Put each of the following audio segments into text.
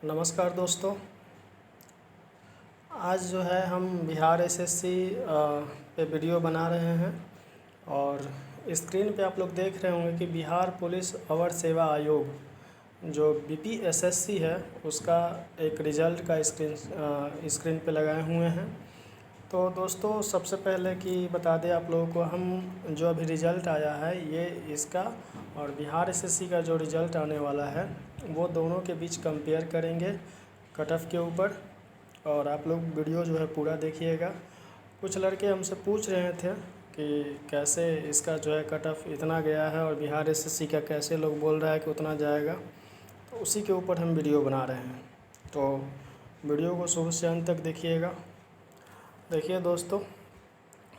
नमस्कार दोस्तों। आज जो है हम बिहार एसएससी पे वीडियो बना रहे हैं और स्क्रीन पे आप लोग देख रहे होंगे कि बिहार पुलिस अवर सेवा आयोग जो बीपीएसएससी है उसका एक रिज़ल्ट का स्क्रीन पे लगाए हुए हैं। तो दोस्तों सबसे पहले कि बता दें आप लोगों को, हम जो अभी रिज़ल्ट आया है ये इसका और बिहार एसएससी का जो रिज़ल्ट आने वाला है वो दोनों के बीच कंपेयर करेंगे कट ऑफ के ऊपर। और आप लोग वीडियो जो है पूरा देखिएगा। कुछ लड़के हमसे पूछ रहे थे कि कैसे इसका जो है कट ऑफ इतना गया है और बिहार एसएससी का कैसे लोग बोल रहा है कि उतना जाएगा, तो उसी के ऊपर हम वीडियो बना रहे हैं। तो वीडियो को शुरू से अंत तक देखिएगा। देखिए दोस्तों,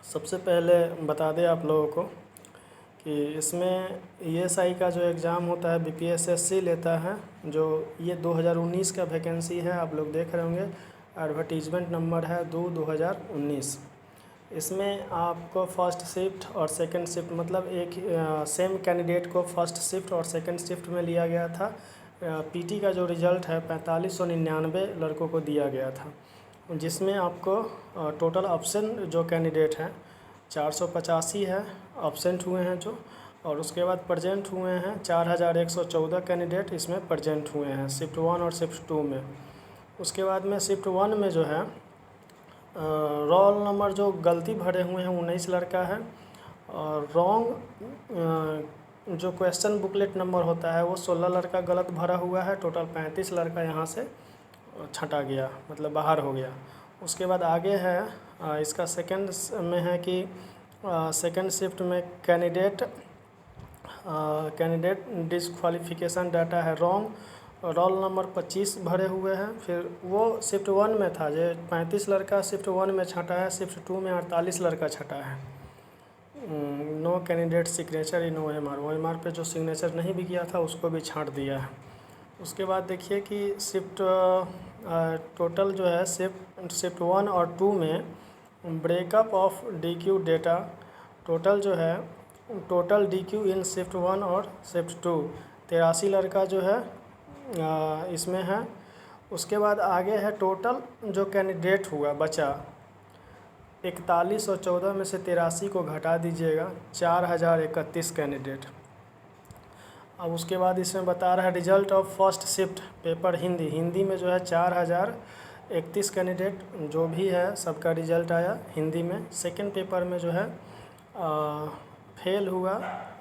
सबसे पहले बता दें आप लोगों को कि इसमें ईएसआई का जो एग्ज़ाम होता है बीपीएसएससी लेता है, जो ये 2019 का वैकेंसी है। आप लोग देख रहे होंगे एडवर्टीजमेंट नंबर है 2019। इसमें आपको फ़र्स्ट शिफ्ट और सेकंड शिफ्ट मतलब एक सेम कैंडिडेट को फ़र्स्ट शिफ्ट और सेकंड शिफ्ट में लिया गया था। पीटी का जो रिज़ल्ट है 4599 लड़कों को दिया गया था, जिसमें आपको टोटल ऑप्शन जो कैंडिडेट हैं 485 है ऑब्सेंट हुए हैं जो, और उसके बाद प्रेजेंट हुए हैं 4114 कैंडिडेट इसमें प्रेजेंट हुए हैं शिफ्ट 1 और शिफ्ट 2 में। उसके बाद में शिफ्ट 1 में जो है रोल नंबर जो गलती भरे हुए हैं 19 लड़का है, और रॉन्ग जो क्वेश्चन बुकलेट नंबर होता है वो 16 लड़का गलत भरा हुआ है। टोटल 35 लड़का यहाँ से छँटा गया, मतलब बाहर हो गया। उसके बाद आगे है इसका सेकंड में है कि सेकंड शिफ्ट में कैंडिडेट डिस्क्वालिफिकेशन डाटा है रॉन्ग, रोल नंबर 25 भरे हुए हैं। फिर वो शिफ्ट 1 में था जो 35 लड़का शिफ्ट 1 में छँटा है, शिफ्ट 2 में 48 लड़का छँटा है। No candidate signature in OMR पे जो सिग्नेचर नहीं भी किया था उसको भी छांट दिया है। उसके बाद देखिए कि शिफ्ट टोटल जो है शिफ्ट 1 और 2 में breakup of DQ data total जो है टोटल DQ इन शिफ्ट 1 और शिफ्ट 2 83 लड़का जो है इसमें है। उसके बाद आगे है टोटल जो कैंडिडेट हुआ बचा 4114 में से 83 को घटा दीजिएगा 4031 कैंडिडेट। अब उसके बाद इसमें बता रहा है result of first shift paper Hindi में जो है 4031 कैंडिडेट जो भी है सबका रिजल्ट आया हिंदी में। सेकंड पेपर में जो है फेल हुआ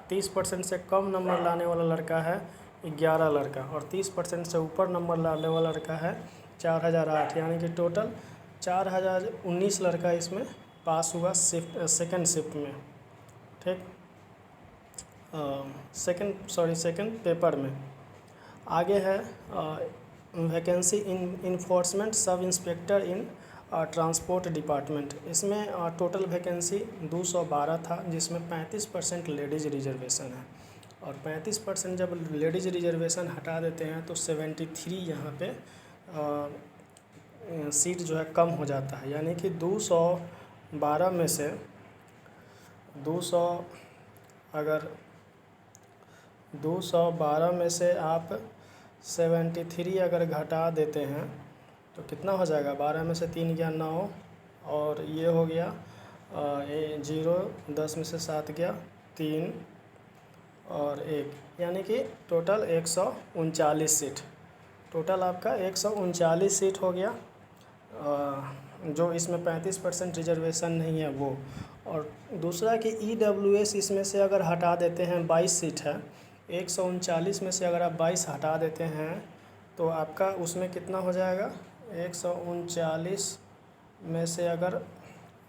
30% से कम नंबर लाने वाला लड़का है 11 लड़का, और 30% से ऊपर नंबर लाने वाला लड़का है 4008, यानी कि टोटल 4019 लड़का इसमें पास हुआ सेकंड शिफ्ट में। ठीक, सेकंड पेपर में। आगे है वैकेंसी इन्फोर्समेंट सब इंस्पेक्टर इन ट्रांसपोर्ट डिपार्टमेंट। इसमें टोटल वैकेंसी 212 था, जिसमें 35% लेडीज़ रिजर्वेशन है, और 35% जब लेडीज़ रिजर्वेशन हटा देते हैं तो 73 यहाँ पे सीट जो है कम हो जाता है। यानी कि 212 में से 212 में से आप 73 अगर घटा देते हैं तो कितना हो जाएगा, 12 में से 3 गया 9, और ये हो गया 0, 10 में से 7 गया 3 और 1, यानी कि टोटल 139 सीट। टोटल आपका 139 सीट हो गया, जो इसमें 35% रिजर्वेशन नहीं है वो। और दूसरा कि EWS इसमें से अगर हटा देते हैं 22 सीट है, 139 में से अगर आप 22 हटा देते हैं तो आपका उसमें कितना हो जाएगा, 139 में से अगर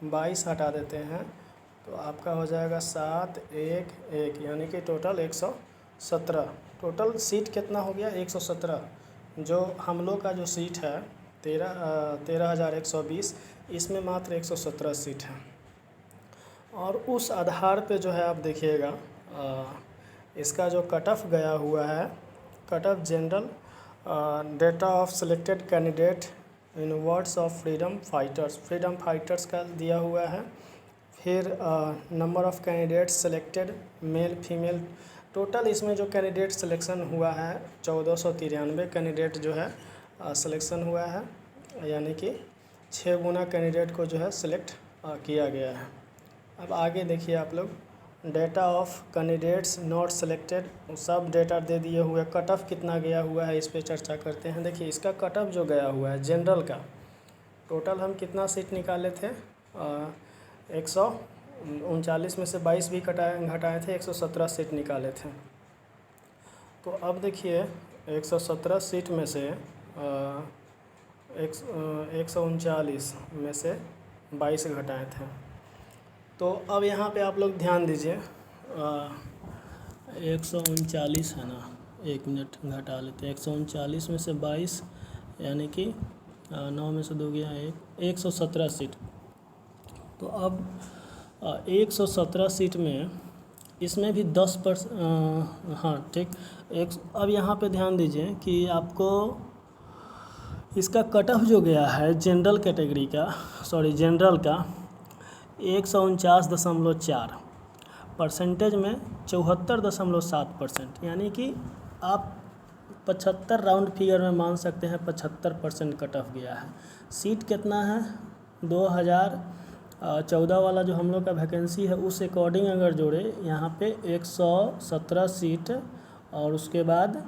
22 हटा देते हैं तो आपका हो जाएगा 7, 1, 1, यानी कि टोटल 117। टोटल सीट कितना हो गया, 117। जो हम लोग का जो सीट है 13,120, इसमें मात्र 117 सीट है। और उस आधार पे जो है आप देखिएगा इसका जो कट ऑफ गया हुआ है, cut off general data of selected candidate in words of freedom fighters का दिया हुआ है। फिर number of candidates selected male female, total इसमें जो कैंडिडेट सिलेक्शन हुआ है 1493 कैंडिडेट जो है सिलेक्शन हुआ है, यानी कि 6 गुना कैंडिडेट को जो है सिलेक्ट किया गया है। अब आगे देखिए आप लोग, data of candidates not selected, सब डेटा दे दिए हुए, कट ऑफ कितना गया हुआ है इस पे चर्चा करते हैं। देखिए इसका कट ऑफ जो गया हुआ है जनरल का, टोटल हम कितना सीट निकाले थे, 139 में से 22 भी घटाए थे, 117 सीट निकाले थे। तो अब देखिए 117 सीट में से 139 में से 22 घटाए थे। तो अब यहाँ पे आप लोग ध्यान दीजिए, 139 है ना, 1 मिनट घटा लेते हैं, 139 में से 22 यानी कि 9 में से 2 गया 117 सीट। तो अब 117 सीट में इसमें भी 10%, हाँ ठीक, अब यहाँ पे ध्यान दीजिए कि आपको इसका कट ऑफ जो गया है जनरल कैटेगरी का, जनरल का 149.4, परसेंटेज में 74.7%, यानी कि आप 75 राउंड फिगर में मान सकते हैं 75% कट ऑफ गया है। सीट कितना है, 2014 वाला जो हम लोग का वैकेंसी है उस अकॉर्डिंग अगर जोड़े यहाँ पे 117 सीट और उसके बाद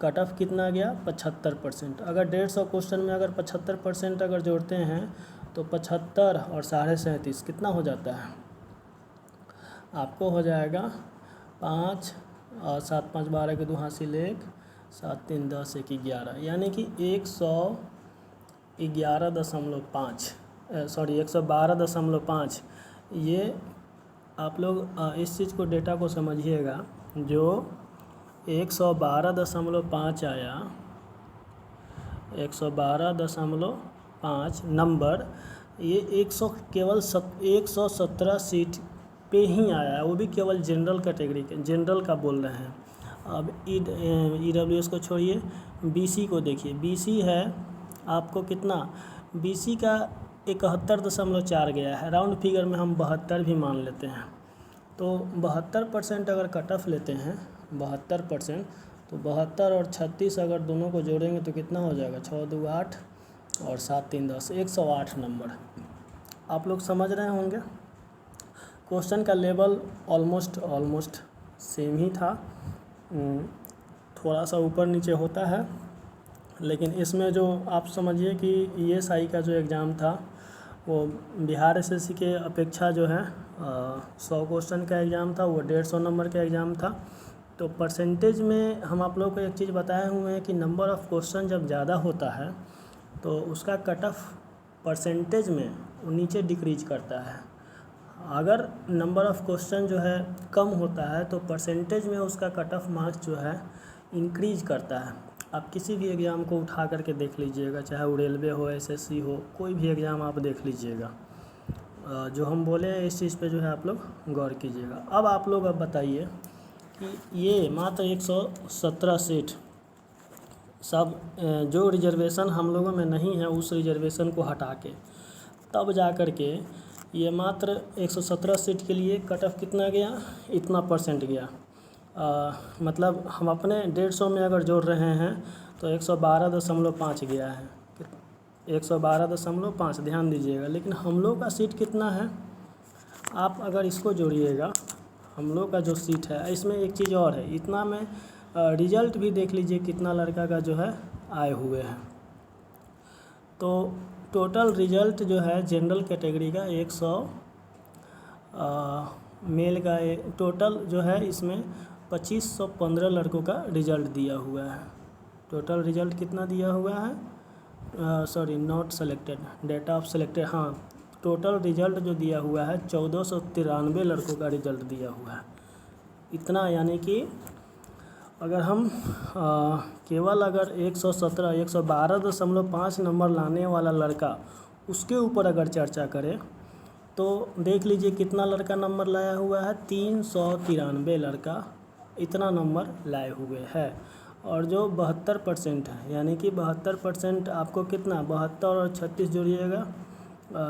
कट ऑफ कितना गया 75%। अगर 150 क्वेश्चन में अगर 75% अगर जोड़ते हैं तो 75 और 37.5 कितना हो जाता है, आपको हो जाएगा 5 और 7 5 12 के 2 हासिल 1, 7 3 10 1 11, यानी कि 111.5 112.5। ये आप लोग इस चीज़ को डेटा को समझिएगा, जो 112.5 आया, 112.5 नंबर, ये 117 सीट पे ही आया है, वो भी केवल जनरल कैटेगरी के, जनरल का बोल रहे हैं। अब EWS को छोड़िए, BC को देखिए, BC है आपको कितना, BC का 71.4 गया है, राउंड फिगर में हम 72 भी मान लेते हैं। तो 72% अगर कट ऑफ लेते हैं, 72%, तो 72 और 36 अगर दोनों को जोड़ेंगे तो कितना हो जाएगा, 6 2 8 और 7 3 10, 108 नंबर। आप लोग समझ रहे होंगे, क्वेश्चन का लेवल ऑलमोस्ट सेम ही था, थोड़ा सा ऊपर नीचे होता है, लेकिन इसमें जो आप समझिए कि ESI का जो एग्ज़ाम था वो बिहार SSC के अपेक्षा जो है 100 क्वेश्चन का एग्ज़ाम था, वो 150 नंबर का एग्ज़ाम था। तो परसेंटेज में हम आप लोगों को एक चीज़ बताए हुए हैं कि नंबर ऑफ़ क्वेश्चन जब ज़्यादा होता है तो उसका कट ऑफ परसेंटेज में वो नीचे डिक्रीज करता है। अगर नंबर ऑफ़ क्वेश्चन जो है कम होता है तो परसेंटेज में उसका कट ऑफ मार्क्स जो है इंक्रीज करता है। आप किसी भी एग्ज़ाम को उठा करके देख लीजिएगा, चाहे वो रेलवे हो, SSC हो, कोई भी एग्ज़ाम आप देख लीजिएगा, जो हम बोले हैं इस चीज़ पे जो है आप लोग गौर कीजिएगा। अब आप लोग अब बताइए कि ये मात्र 117 सीट सब जो रिजर्वेशन हम लोगों में नहीं है उस रिजर्वेशन को हटा के तब जा कर के ये मात्र 117 सीट के लिए कट ऑफ कितना गया, इतना परसेंट गया। मतलब हम अपने 150 में अगर जोड़ रहे हैं तो 112.5 गया है, 112.5, ध्यान दीजिएगा। लेकिन हम लोग का सीट कितना है, आप अगर इसको जोड़िएगा, हम लोग का जो सीट है, इसमें एक चीज़ और है, इतना में रिजल्ट भी देख लीजिए कितना लड़का का जो है आए हुए हैं। तो टोटल रिजल्ट जो है जनरल कैटेगरी का 100 मेल का टोटल जो है इसमें 2515 लड़कों का रिजल्ट दिया हुआ है। टोटल रिजल्ट कितना दिया हुआ है, not selected, data of selected, हाँ, टोटल रिजल्ट जो दिया हुआ है 1493 लड़कों का रिजल्ट दिया हुआ है। इतना, यानी कि अगर हम केवल अगर 112.5 नंबर लाने वाला लड़का उसके ऊपर अगर चर्चा करें तो देख लीजिए कितना लड़का नंबर लाया हुआ है, 393 लड़का इतना नंबर लाए हुए है। और जो 72% है, यानी कि 72% आपको कितना, 72 और 36 जोड़िएगा,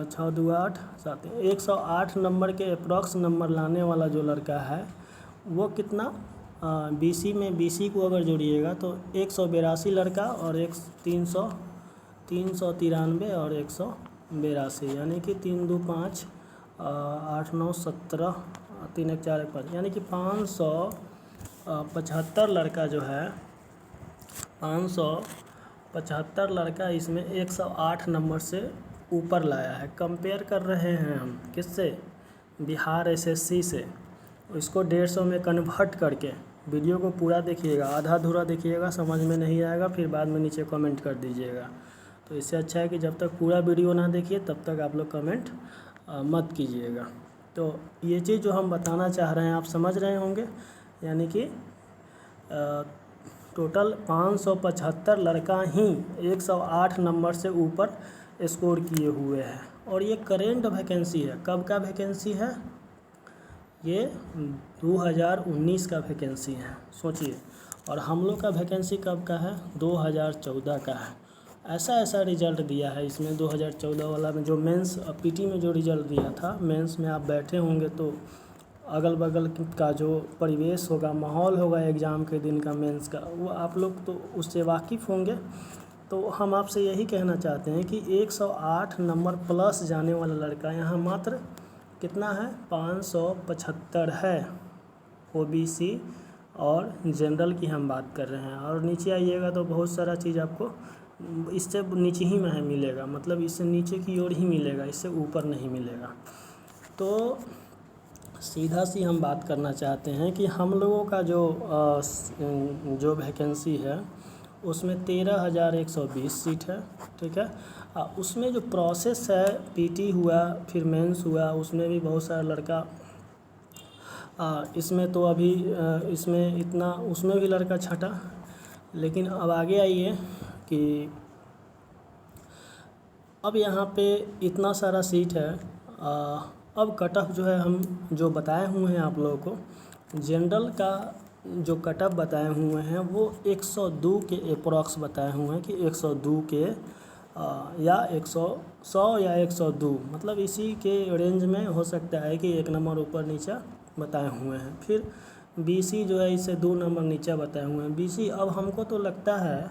6 2 8 7, 108 नंबर के अप्रॉक्स नंबर लाने वाला जो लड़का है वो कितना, BC में BC को अगर जोड़िएगा तो 182 लड़का और 300 393 और 182, यानी कि 3 2 5 8 9 17 3 1 4 1 5, यानी कि 575 लड़का जो है 575 लड़का इसमें 108 नंबर से ऊपर लाया है। कंपेयर कर रहे हैं हम किससे? बिहार एसएससी से। इसको 150 में कन्वर्ट करके वीडियो को पूरा देखिएगा, आधा अधूरा देखिएगा, समझ में नहीं आएगा फिर बाद में नीचे कमेंट कर दीजिएगा। तो इससे अच्छा है कि जब तक पूरा वीडियो ना देखिए तब तक आप लोग कमेंट मत कीजिएगा। तो ये चीज़ जो हम बताना चाह रहे हैं आप समझ रहे होंगे, यानी कि टोटल 575 लड़का ही 108 नंबर से ऊपर स्कोर किए हुए हैं। और ये करेंट वैकेंसी है। कब का वैकेंसी है? ये 2019 का वैकेंसी है, सोचिए। और हम लोग का वैकेंसी कब का है? 2014 का है। ऐसा रिज़ल्ट दिया है इसमें 2014 वाला में, जो मेंस पीटी में जो रिज़ल्ट दिया था। मेंस में आप बैठे होंगे तो अगल बगल का जो परिवेश होगा, माहौल होगा एग्ज़ाम के दिन का, मेंस का, वो आप लोग तो उससे वाकिफ़ होंगे। तो हम आपसे यही कहना चाहते हैं कि 108 नंबर प्लस जाने वाला लड़का यहाँ मात्र कितना है? 575 है। ओबीसी और जनरल की हम बात कर रहे हैं। और नीचे आइएगा तो बहुत सारा चीज़ आपको इससे नीचे ही में मिलेगा, मतलब इससे नीचे की ओर ही मिलेगा, इससे ऊपर नहीं मिलेगा। तो सीधा सी हम बात करना चाहते हैं कि हम लोगों का जो वैकेंसी है उसमें 13,120 सीट है, ठीक है। उसमें जो प्रोसेस है, पीटी हुआ फिर मेंस हुआ, उसमें भी बहुत सारा लड़का इसमें तो अभी इसमें इतना, उसमें भी लड़का छटा। लेकिन अब आगे आइए कि अब यहाँ पे इतना सारा सीट है। अब कट ऑफ जो है हम जो बताए हुए हैं आप लोगों को, जनरल का जो कट ऑफ बताए हुए हैं वो 102 के अप्रॉक्स बताए हुए हैं कि 102 के या 100 या 102, मतलब इसी के रेंज में हो सकता है कि 1 नंबर ऊपर नीचा बताए हुए हैं। फिर बीसी जो है इससे 2 नंबर नीचा बताए हुए हैं। बीसी, अब हमको तो लगता है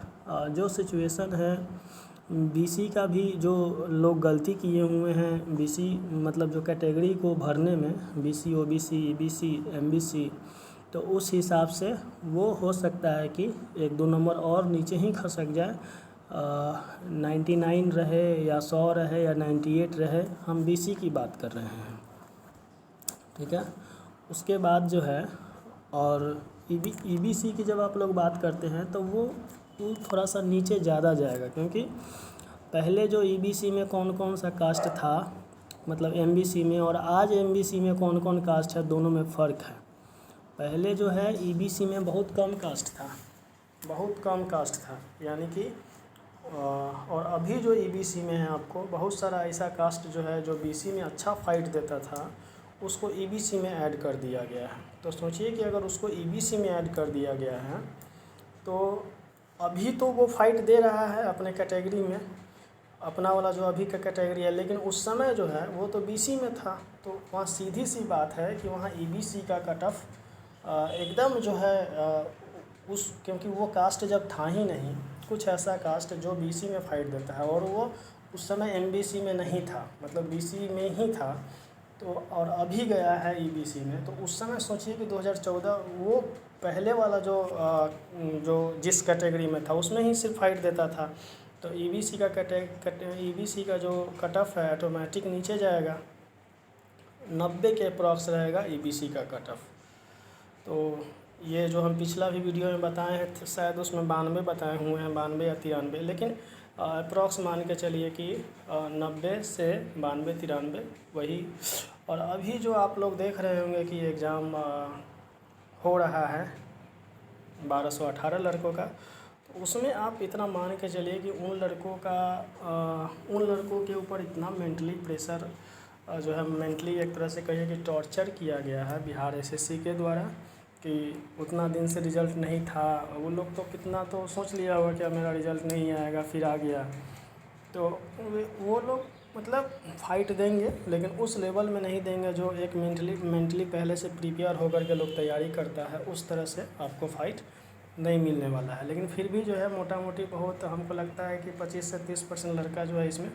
जो सिचुएशन है बीसी का भी, जो लोग गलती किए हुए हैं बीसी मतलब जो कैटेगरी को भरने में, बीसी, ओबीसी, ईबीसी, एमबीसी, तो उस हिसाब से वो हो सकता है कि 1-2 नंबर और नीचे ही खसक जाए, 99 रहे या 100 रहे या 98 रहे। हम बीसी की बात कर रहे हैं, ठीक है। उसके बाद जो है और ईबीसी की जब आप लोग बात करते हैं तो वो थोड़ा सा नीचे ज़्यादा जाएगा, क्योंकि पहले जो ईबीसी में कौन कौन सा कास्ट था, मतलब एमबीसी में, और आज एमबीसी में कौन कौन कास्ट है, दोनों में फ़र्क है। पहले जो है ईबीसी में बहुत कम कास्ट था, यानी कि और अभी जो ईबीसी में है आपको बहुत सारा ऐसा कास्ट जो है जो बीसी में अच्छा फाइट देता था, उसको ईबीसी में ऐड कर दिया गया है। तो सोचिए कि अगर उसको ईबीसी में ऐड कर दिया गया है तो अभी तो वो फाइट दे रहा है अपने कैटेगरी में, अपना वाला जो अभी का कैटेगरी है, लेकिन उस समय जो है वो तो बीसी में था। तो वहाँ सीधी सी बात है कि वहाँ ईबीसी का कट ऑफ एकदम जो है क्योंकि वो कास्ट जब था ही नहीं, कुछ ऐसा कास्ट जो बीसी में फाइट देता है, और वो उस समय एमबीसी में नहीं था, मतलब बीसी में ही था, तो और अभी गया है ईबीसी में। तो उस समय सोचिए कि 2014 वो पहले वाला जो जिस कैटेगरी में था उसमें ही सिर्फ फाइट देता था, तो ईबीसी का जो कट ऑफ है ऑटोमेटिक नीचे जाएगा, 90 के अप्रॉक्स रहेगा ईबीसी का कट ऑफ। तो ये जो हम पिछला भी वीडियो में बताए हैं, शायद उसमें 92 बताए हुए हैं, 92 या 93, लेकिन अप्रॉक्स मान के चलिए कि 90 से 92-93 वही। और अभी जो आप लोग देख रहे होंगे कि एग्ज़ाम हो रहा है 1218 लड़कों का, तो उसमें आप इतना मान के चलिए कि उन लड़कों के ऊपर इतना मेंटली प्रेशर जो है, मेंटली एक तरह से कहिए कि टॉर्चर किया गया है बिहार एसएससी के द्वारा, कि उतना दिन से रिज़ल्ट नहीं था। वो लोग तो कितना तो सोच लिया होगा कि मेरा रिज़ल्ट नहीं आएगा, फिर आ गया। तो वो लोग मतलब फ़ाइट देंगे, लेकिन उस लेवल में नहीं देंगे जो एक मेंटली पहले से प्रिपेयर होकर के लोग तैयारी करता है, उस तरह से आपको फ़ाइट नहीं मिलने वाला है। लेकिन फिर भी जो है मोटा मोटी बहुत हमको लगता है कि 25 से 30% लड़का जो है इसमें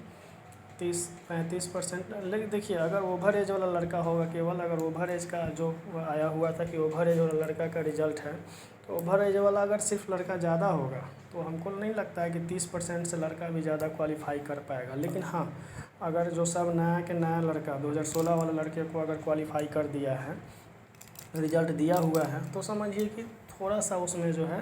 30-35%। लेकिन देखिए, अगर ओवर एज वाला लड़का होगा, केवल अगर ओवर एज का जो आया हुआ था कि ओवर एज वाला लड़का का रिजल्ट है, तो ओवर एज वाला अगर सिर्फ लड़का ज़्यादा होगा तो हमको नहीं लगता है कि 30% से लड़का भी ज़्यादा क्वालिफाई कर पाएगा। लेकिन हाँ, अगर जो सब नया के नया लड़का 2016 वाले लड़के को अगर क्वालिफाई कर दिया है, रिजल्ट दिया हुआ है, तो समझिए कि थोड़ा सा उसमें जो है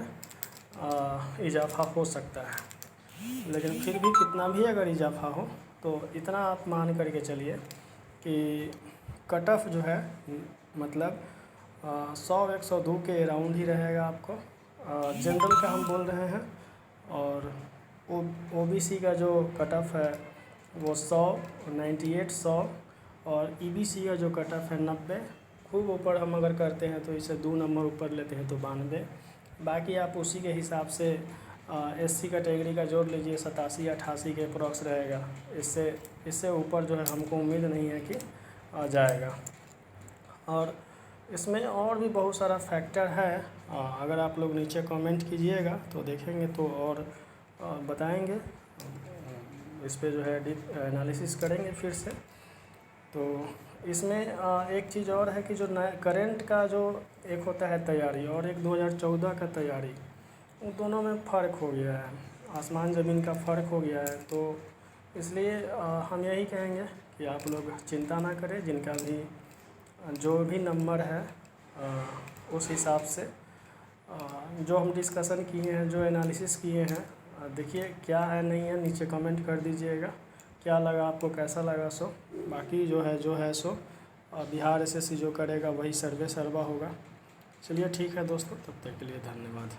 इजाफा हो सकता है। लेकिन फिर भी कितना भी अगर इजाफा हो तो इतना आप मान करके चलिए कि कट ऑफ जो है मतलब 100-102 के अराउंड ही रहेगा आपको। जनरल का हम बोल रहे हैं, और ओबीसी का जो कट ऑफ है वो 100, 98, 100, और ईबीसी का जो कट ऑफ है 90। खूब ऊपर हम अगर करते हैं तो इसे 2 नंबर ऊपर लेते हैं तो 92। बाकी आप उसी के हिसाब से एससी कैटेगरी का जोड़ लीजिए, 87-88 के अप्रॉक्स रहेगा। इससे ऊपर जो है हमको उम्मीद नहीं है कि आ जाएगा। और इसमें और भी बहुत सारा फैक्टर है, अगर आप लोग नीचे कमेंट कीजिएगा तो देखेंगे तो और बताएंगे, इस पे जो है डीप एनालिसिस करेंगे फिर से। तो इसमें एक चीज़ और है कि जो नया करंट का जो एक होता है तैयारी और एक 2014 का तैयारी, उन दोनों में फ़र्क हो गया है, आसमान ज़मीन का फ़र्क हो गया है। तो इसलिए हम यही कहेंगे कि आप लोग चिंता ना करें, जिनका भी जो भी नंबर है उस हिसाब से जो हम डिस्कशन किए हैं, जो एनालिसिस किए हैं, देखिए क्या है नहीं है, नीचे कमेंट कर दीजिएगा क्या लगा आपको, कैसा लगा सो। बाकी जो है सो बिहार एसएससी जो करेगा वही सर्वे सर्वा होगा। चलिए ठीक है दोस्तों, तब तक के लिए धन्यवाद।